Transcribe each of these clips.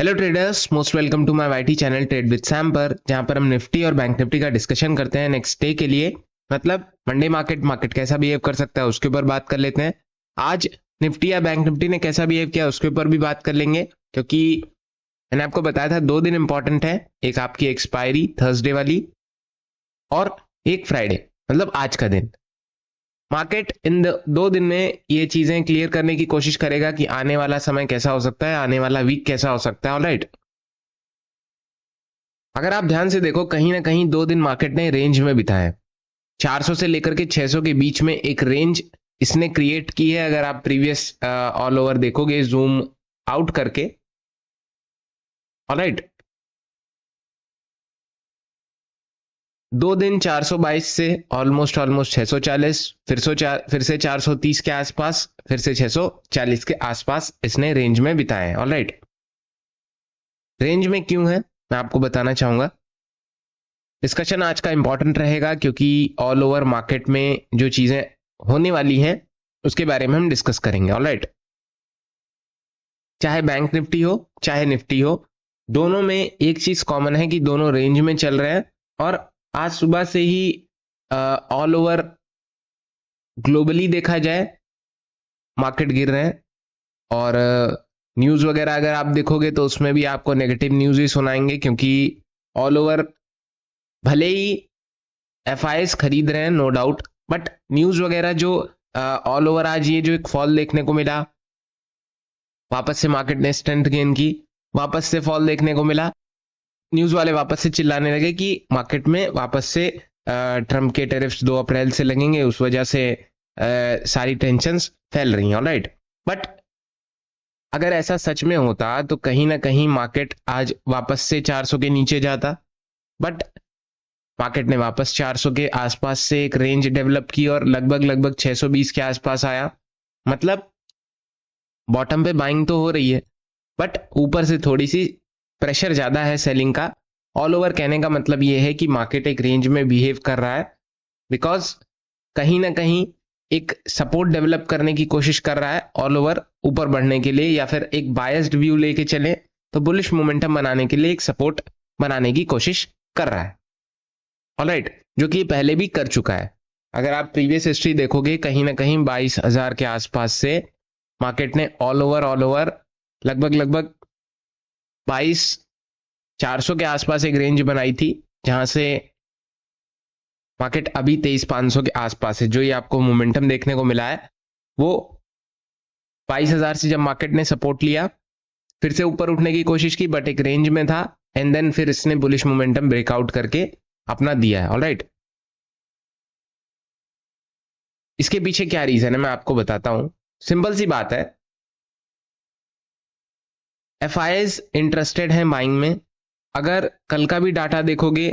Hello traders, most welcome to my YT channel trade with Sam पर, जहां पर हम निफ्टी और बैंक निफ्टी का डिस्कशन करते हैं नेक्स्ट डे के लिए। मतलब मंडे मार्केट कैसा बिहेव कर सकता है उसके ऊपर बात कर लेते हैं। आज निफ्टी या बैंक निफ्टी ने कैसा बिहेव किया उसके ऊपर भी बात कर लेंगे, क्योंकि मैंने आपको बताया था 2 दिन इंपॉर्टेंट है। एक आपकी एक्सपायरी थर्सडे वाली और एक फ्राइडे, मतलब आज का दिन। मार्केट इन 2 दिन में ये चीजें क्लियर करने की कोशिश करेगा कि आने वाला समय कैसा हो सकता है, आने वाला वीक कैसा हो सकता है। ऑलराइट, अगर आप ध्यान से देखो, कहीं ना कहीं 2 दिन मार्केट ने रेंज में बिताया। 400 से लेकर के 600 के बीच में एक रेंज इसने क्रिएट की है। अगर आप प्रीवियस ऑल ओवर देखोगे जूम आउट करके, ऑलराइट, 2 दिन 422 से ऑलमोस्ट 640, फिर से 430 के आसपास, फिर से 640 के आसपास इसने रेंज में बिताए हैं। ऑलराइट, रेंज में क्यों है मैं आपको बताना चाहूंगा। डिस्कशन आज का इंपॉर्टेंट रहेगा क्योंकि ऑल ओवर मार्केट में जो चीजें होने वाली हैं उसके बारे में हम डिस्कस करेंगे। ऑलराइट, चाहे बैंक निफ्टी हो चाहे निफ्टी हो, दोनों में एक चीज कॉमन है कि दोनों रेंज में चल रहे हैं। और आज सुबह से ही ऑल ओवर ग्लोबली देखा जाए मार्केट गिर रहे हैं। और न्यूज वगैरह अगर आप देखोगे तो उसमें भी आपको नेगेटिव न्यूज ही सुनाएंगे, क्योंकि ऑल ओवर भले ही एफआईएस खरीद रहे हैं नो डाउट, बट न्यूज वगैरह जो ऑल ओवर आज ये जो एक फॉल देखने को मिला, वापस से मार्केट ने स्ट्रेंथ गेन की, वापस से फॉल देखने को मिला, न्यूज वाले वापस से चिल्लाने लगे कि मार्केट में वापस से ट्रम्प के टेरिफ्स 2 अप्रैल से लगेंगे, उस वजह से सारी टेंशंस फैल रही हैं। ऑलराइट, बट अगर ऐसा सच में होता तो कहीं ना कहीं मार्केट आज वापस से 400 के नीचे जाता। बट मार्केट ने वापस 400 के आसपास से एक रेंज डेवलप की और लगभग 620 के आसपास आया। मतलब बॉटम पे बाइंग तो हो रही है, बट ऊपर से थोड़ी सी प्रेशर ज्यादा है सेलिंग का। ऑल ओवर कहने का मतलब ये है कि मार्केट एक रेंज में बिहेव कर रहा है, बिकॉज कहीं ना कहीं एक सपोर्ट डेवलप करने की कोशिश कर रहा है ऑल ओवर ऊपर बढ़ने के लिए, या फिर एक बायस्ड व्यू लेके चले तो बुलिश मोमेंटम बनाने के लिए एक सपोर्ट बनाने की कोशिश कर रहा है। ऑलराइट, जो कि पहले भी कर चुका है। अगर आप प्रीवियस हिस्ट्री देखोगे, कहीं ना कहीं 22,000 के आसपास से मार्केट ने ऑल ओवर लगभग 22,400 के आसपास एक रेंज बनाई थी, जहां से मार्केट अभी 23,500 के आसपास है। जो ये आपको मोमेंटम देखने को मिला है वो 22,000 से जब मार्केट ने सपोर्ट लिया, फिर से ऊपर उठने की कोशिश की, बट एक रेंज में था, एंड देन फिर इसने बुलिश मोमेंटम ब्रेकआउट करके अपना दिया है। ऑलराइट, इसके पीछे क्या रीजन है मैं आपको बताता हूं। सिंपल सी बात है, एफआईएस इंटरेस्टेड है बाइंग में। अगर कल का भी डाटा देखोगे,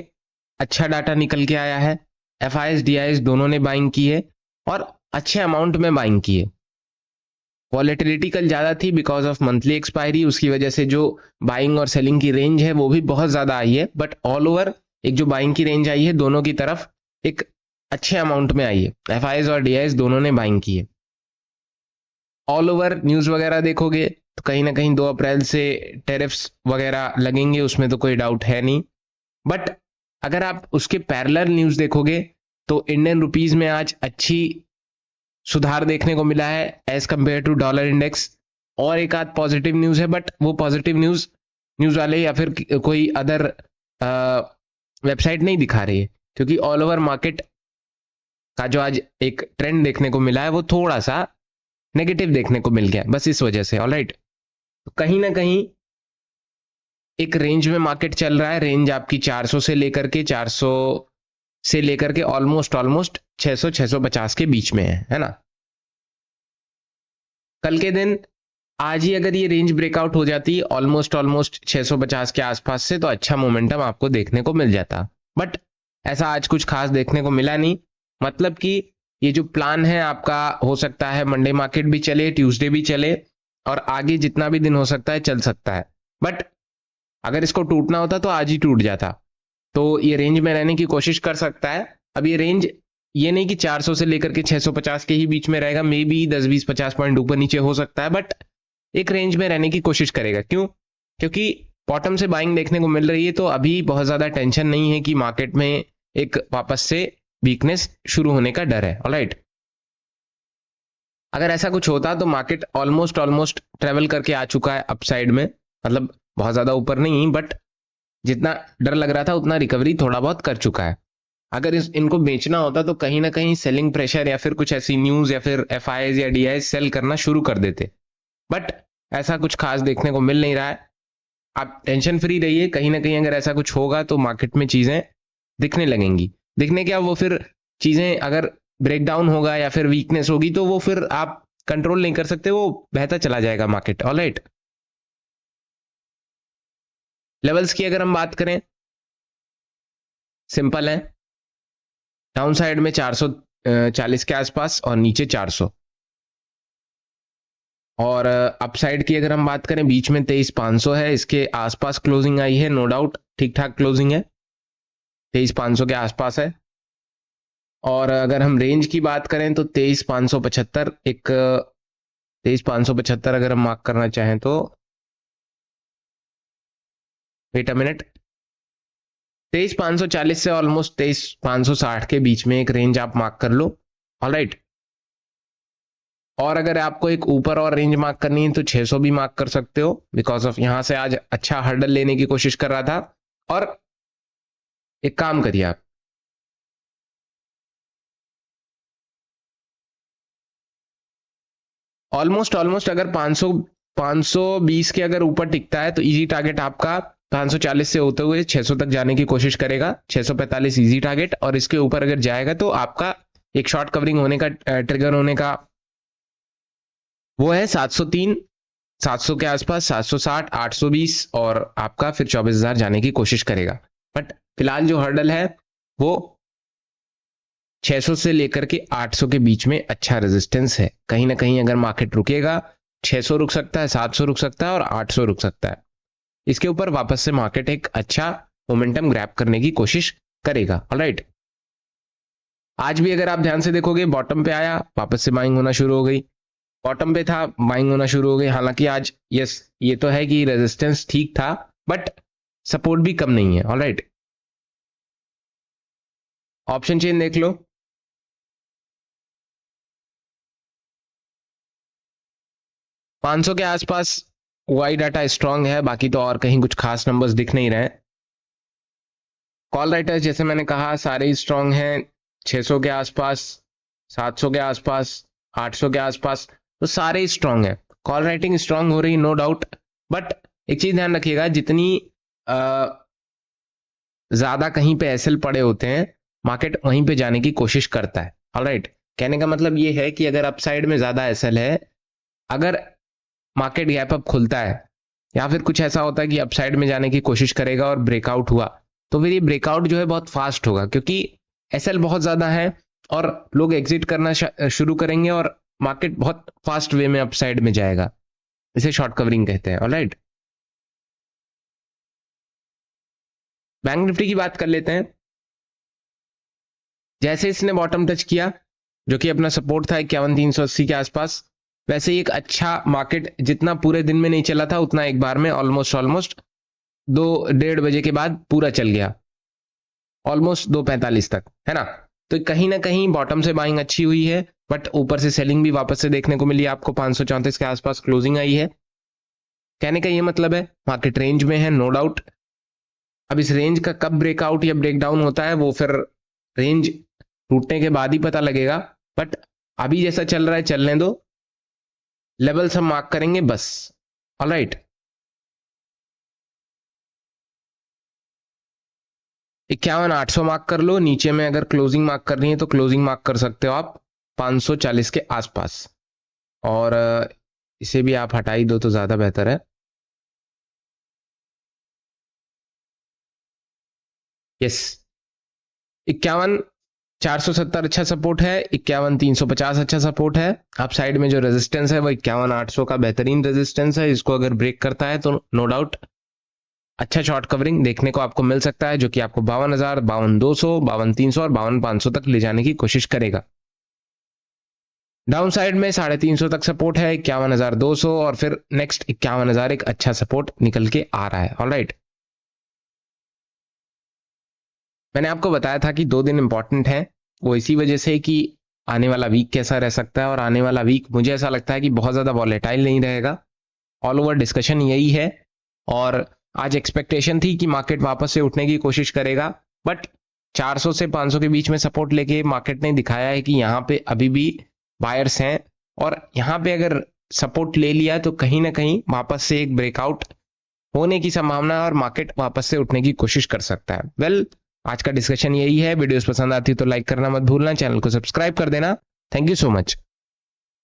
अच्छा डाटा निकल के आया है, एफआईएस डीआईएस दोनों ने बाइंग की है और अच्छे अमाउंट में बाइंग की है। वॉलेटिलिटी कल ज्यादा थी बिकॉज ऑफ मंथली एक्सपायरी, उसकी वजह से जो बाइंग और सेलिंग की रेंज है वो भी बहुत ज्यादा आई है। बट ऑल ओवर एक जो बाइंग की रेंज आई है दोनों की तरफ एक अच्छे अमाउंट में आई है। एफआईएस और डीआईएस दोनों ने बाइंग की है। ऑल ओवर न्यूज वगैरह देखोगे तो कहीं ना कहीं 2 अप्रैल से टेरिफ्स वगैरह लगेंगे, उसमें तो कोई डाउट है नहीं। बट अगर आप उसके पैरेलल न्यूज देखोगे तो इंडियन रुपीज में आज अच्छी सुधार देखने को मिला है as compare to dollar index. और एक आध पॉजिटिव न्यूज है, बट वो पॉजिटिव न्यूज वाले या फिर कोई अदर वेबसाइट नहीं दिखा रही है, क्योंकि ऑल ओवर मार्केट का जो आज एक ट्रेंड देखने को मिला है वो थोड़ा सा नेगेटिव देखने को मिल गया, बस इस वजह से। ऑलराइट, तो कहीं ना कहीं एक रेंज में मार्केट चल रहा है। रेंज आपकी 400 से लेकर के ऑलमोस्ट 600-650 के बीच में है ना। कल के दिन आज ही अगर ये रेंज ब्रेकआउट हो जाती ऑलमोस्ट 650 के आसपास से, तो अच्छा मोमेंटम आपको देखने को मिल जाता। बट ऐसा आज कुछ खास देखने को मिला नहीं। मतलब कि ये जो प्लान है आपका, हो सकता है मंडे मार्केट भी चले, ट्यूसडे भी चले, और आगे जितना भी दिन हो सकता है चल सकता है। बट अगर इसको टूटना होता तो आज ही टूट जाता। तो ये रेंज में रहने की कोशिश कर सकता है। अब ये रेंज ये नहीं कि 400 से लेकर के 650 के ही बीच में रहेगा, मे बी 10-20-50 पॉइंट ऊपर नीचे हो सकता है, बट एक रेंज में रहने की कोशिश करेगा। क्यों? क्योंकि बॉटम से बाइंग देखने को मिल रही है, तो अभी बहुत ज्यादा टेंशन नहीं है कि मार्केट में एक वापस से वीकनेस शुरू होने का डर है। ऑलराइट, अगर ऐसा कुछ होता तो मार्केट ऑलमोस्ट ट्रेवल करके आ चुका है अपसाइड में, मतलब बहुत ज्यादा ऊपर नहीं, बट जितना डर लग रहा था उतना रिकवरी थोड़ा बहुत कर चुका है। अगर इनको बेचना होता तो कहीं ना कहीं सेलिंग प्रेशर या फिर कुछ ऐसी न्यूज या फिर एफआईआई या डीआई सेल करना शुरू कर देते, बट ऐसा कुछ खास देखने को मिल नहीं रहा है। आप टेंशन फ्री रहिए, कहीं ना कहीं अगर ऐसा कुछ होगा तो मार्केट में चीजें दिखने लगेंगी। दिखने क्या, वो फिर चीजें अगर ब्रेकडाउन होगा या फिर वीकनेस होगी तो वो फिर आप कंट्रोल नहीं कर सकते, वो बहता चला जाएगा मार्केट। ऑलराइट, लेवल्स की अगर हम बात करें, सिंपल है, डाउन साइड में 440 के आसपास और नीचे 400, और अपसाइड की अगर हम बात करें बीच में 23,500 है, इसके आसपास क्लोजिंग आई है, नो डाउट ठीक ठाक क्लोजिंग है, 23,500 के आसपास है। और अगर हम रेंज की बात करें तो 23,575, एक 23,575 अगर हम मार्क करना चाहें तो वेट अ मिनट, 23,540 से ऑलमोस्ट 23,560 के बीच में एक रेंज आप मार्क कर लो। ऑलराइट, और अगर आपको एक ऊपर और रेंज मार्क करनी है तो 600 भी मार्क कर सकते हो, बिकॉज ऑफ यहां से आज अच्छा हर्डल लेने की कोशिश कर रहा था। और एक काम करिए आप, ऑलमोस्ट अगर 520 के अगर ऊपर टिकता है तो इजी टारगेट आपका 540 से होते हुए 600 तक जाने की कोशिश करेगा, 645 इजी टारगेट। और इसके ऊपर अगर जाएगा तो आपका एक शॉर्ट कवरिंग होने का, ट्रिगर होने का वो है 703, 700 के आसपास, 760, 820, और आपका फिर 24,000 जाने की कोशिश करेगा। बट फिलहाल जो हर्डल है वो 600 से लेकर के 800 के बीच में अच्छा रेजिस्टेंस है। कहीं ना कहीं अगर मार्केट रुकेगा 600 रुक सकता है, 700 रुक सकता है और 800 रुक सकता है। इसके ऊपर वापस से मार्केट एक अच्छा मोमेंटम ग्रैब करने की कोशिश करेगा। ऑलराइट, आज भी अगर आप ध्यान से देखोगे बॉटम पे आया, वापस से बाइंग होना शुरू हो गई, बॉटम पे था, बाइंग होना शुरू हो गई। हालांकि आज यस ये तो है कि रेजिस्टेंस ठीक था, बट सपोर्ट भी कम नहीं है। ऑलराइट, ऑप्शन चेन देख लो, 500 के आसपास वाई डाटा स्ट्रांग है, बाकी तो और कहीं कुछ खास नंबर्स दिख नहीं रहे। कॉल राइटर्स जैसे मैंने कहा सारे ही स्ट्रांग हैं, 600 के आसपास, 700 के आसपास, 800 के आसपास, तो सारे ही स्ट्रांग है। कॉल राइटिंग स्ट्रांग हो रही, नो डाउट, बट एक चीज ध्यान रखिएगा, जितनी ज्यादा कहीं पे एसएल पड़े होते हैं मार्केट वहीं पे जाने की कोशिश करता है। ऑलराइट, कहने का मतलब ये है कि अगर अपसाइड में ज्यादा एसएल है, अगर मार्केट गैप अप खुलता है या फिर कुछ ऐसा होता है कि अपसाइड में जाने की कोशिश करेगा और ब्रेकआउट हुआ, तो फिर ये ब्रेकआउट जो है बहुत फास्ट होगा, क्योंकि एसएल बहुत ज्यादा है और लोग एग्जिट करना शुरू करेंगे और मार्केट बहुत फास्ट वे में अपसाइड में जाएगा। इसे शॉर्ट कवरिंग कहते हैं। ऑलराइट, बैंक निफ्टी की बात कर लेते हैं। जैसे इसने बॉटम टच किया जो कि अपना सपोर्ट था 51,380 के आसपास, वैसे ही एक अच्छा मार्केट जितना पूरे दिन में नहीं चला था उतना एक बार में ऑलमोस्ट 2-1:30 के बाद पूरा चल गया, ऑलमोस्ट 2:45 तक, है ना। तो कहीं ना कहीं बॉटम से बाइंग अच्छी हुई है, बट ऊपर से सेलिंग भी वापस से देखने को मिली, आपको 534 के आसपास क्लोजिंग आई है। कहने का ये मतलब है मार्केट रेंज में है, नो डाउट। अब इस रेंज का कब ब्रेकआउट या ब्रेकडाउन होता है वो फिर रेंज टूटने के बाद ही पता लगेगा, बट अभी जैसा चल रहा है चलने दो, लेवल्स हम मार्क करेंगे बस। ऑलराइट, 51,800 मार्क कर लो, नीचे में अगर क्लोजिंग मार्क करनी है तो क्लोजिंग मार्क कर सकते हो आप 540 के आसपास, और इसे भी आप हटा ही दो तो ज्यादा बेहतर है। यस, 51,470 अच्छा सपोर्ट है, 51,350 अच्छा सपोर्ट है। आप साइड में जो रेजिस्टेंस है वो 51,800 का बेहतरीन रेजिस्टेंस है, इसको अगर ब्रेक करता है तो नो डाउट अच्छा शॉर्ट कवरिंग देखने को आपको मिल सकता है, जो कि आपको 52,000, 52,200, 52,300 और 52,500 तक ले जाने की कोशिश करेगा। डाउन साइड में 350 तक सपोर्ट है, 51,200, और फिर नेक्स्ट 51,000 एक अच्छा सपोर्ट निकल के आ रहा है। ऑलराइट, मैंने आपको बताया था कि 2 दिन इंपॉर्टेंट है, वो इसी वजह से कि आने वाला वीक कैसा रह सकता है, और आने वाला वीक मुझे ऐसा लगता है कि बहुत ज्यादा वॉलेटाइल नहीं रहेगा। ऑल ओवर डिस्कशन यही है, और आज एक्सपेक्टेशन थी कि मार्केट वापस से उठने की कोशिश करेगा, बट 400 से 500 के बीच में सपोर्ट लेके मार्केट ने दिखाया है कि यहाँ पे अभी भी बायर्स हैं, और यहाँ पे अगर सपोर्ट ले लिया तो कहीं ना कहीं वापस से एक ब्रेकआउट होने की संभावना है और मार्केट वापस से उठने की कोशिश कर सकता है। वेल, आज का डिस्कशन यही है। वीडियोस पसंद आती है तो लाइक करना मत भूलना, चैनल को सब्सक्राइब कर देना। Thank you so much.